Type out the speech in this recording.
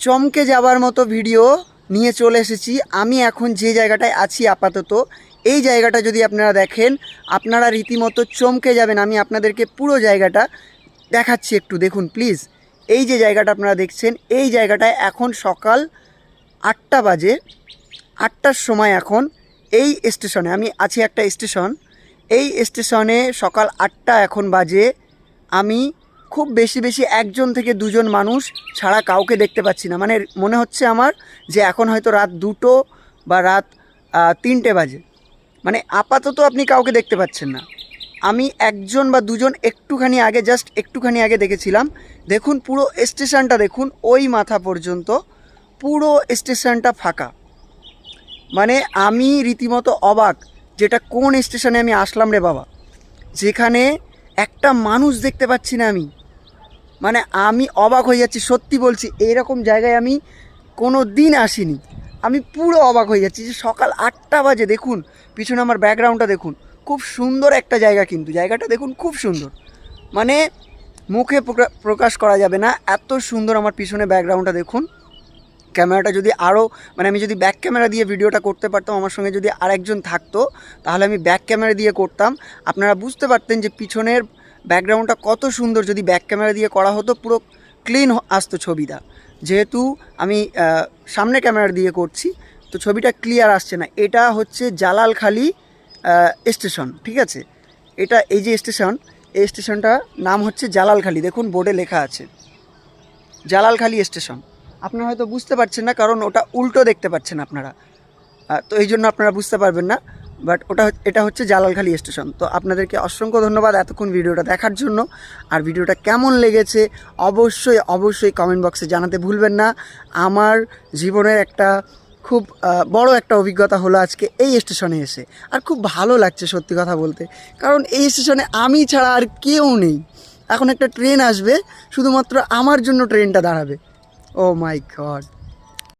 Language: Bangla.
চমকে যাবার মতো ভিডিও নিয়ে চলে এসেছি। আমি এখন যে জায়গাটায় আছি আপাতত, এই জায়গাটা যদি আপনারা দেখেন আপনারা রীতিমতো চমকে যাবেন। আমি আপনাদেরকে পুরো জায়গাটা দেখাচ্ছি, একটু দেখুন প্লিজ। এই যে জায়গাটা আপনারা দেখছেন, এই জায়গাটায় এখন সকাল 8টা বাজে। 8টার সময় এখন এই স্টেশনে আমি আছি, একটা স্টেশন, এই স্টেশনে সকাল 8টা এখন বাজে। আমি খুব বেশি একজন থেকে দুজন মানুষ ছাড়া কাউকে দেখতে পাচ্ছি না। মানে মনে হচ্ছে আমার যে এখন হয়তো রাত 2টো বা রাত 3টে বাজে। মানে আপাতত আপনি কাউকে দেখতে পাচ্ছেন না। আমি একজন বা দুজন একটুখানি আগে, জাস্ট একটুখানি আগে দেখেছিলাম। দেখুন পুরো স্টেশনটা দেখুন, ওই মাথা পর্যন্ত পুরো স্টেশনটা ফাঁকা। মানে আমি রীতিমতো অবাক, যেটা কোন স্টেশনে আমি আসলাম রে বাবা, যেখানে একটা মানুষ দেখতে পাচ্ছি না আমি। মানে আমি অবাক হয়ে যাচ্ছি, সত্যি বলছি, এইরকম জায়গায় আমি কোনো দিন আসিনি। আমি পুরো অবাক হয়ে যাচ্ছি যে সকাল 8টা বাজে। দেখুন পিছনে আমার ব্যাকগ্রাউন্ডটা দেখুন, খুব সুন্দর একটা জায়গা, কিন্তু জায়গাটা দেখুন খুব সুন্দর। মানে মুখে প্রকাশ করা যাবে না, এত সুন্দর। আমার পিছনে ব্যাকগ্রাউন্ডটা দেখুন। ক্যামেরাটা যদি আরও, মানে আমি যদি ব্যাক ক্যামেরা দিয়ে ভিডিওটা করতে পারতাম, আমার সঙ্গে যদি আরেকজন থাকতো, তাহলে আমি ব্যাক ক্যামেরা দিয়ে করতাম। আপনারা বুঝতে পারতেন যে পিছনের ব্যাকগ্রাউন্ডটা কত সুন্দর। যদি ব্যাক ক্যামেরা দিয়ে করা হতো পুরো ক্লিন আসতো ছবিটা। যেহেতু আমি সামনে ক্যামেরা দিয়ে করছি, তো ছবিটা ক্লিয়ার আসছে না। এটা হচ্ছে জালালখালি স্টেশন, ঠিক আছে? এটা এই যে স্টেশন, এই স্টেশনটার নাম হচ্ছে জালালখালি। দেখুন বোর্ডে লেখা আছে জালালখালি স্টেশন। আপনারা হয়তো বুঝতে পারছেন না, কারণ ওটা উল্টো দেখতে পাচ্ছেন আপনারা, তো এই জন্য আপনারা বুঝতে পারবেন না। বাট এটা হচ্ছে জালালখালি স্টেশন। তো আপনাদেরকে অসংখ্য ধন্যবাদ এতক্ষণ ভিডিওটা দেখার জন্য। আর ভিডিওটা কেমন লেগেছে অবশ্যই কমেন্ট বক্সে জানাতে ভুলবেন না। আমার জীবনের একটা খুব বড় একটা অভিজ্ঞতা হলো আজকে এই স্টেশনে এসে। আর খুব ভালো লাগছে সত্যি কথা বলতে, কারণ এই স্টেশনে আমি ছাড়া আর কেউ নেই। এখন একটা ট্রেন আসবে, শুধুমাত্র আমার জন্য ট্রেনটা দাঁড়াবে। ও মাই গড।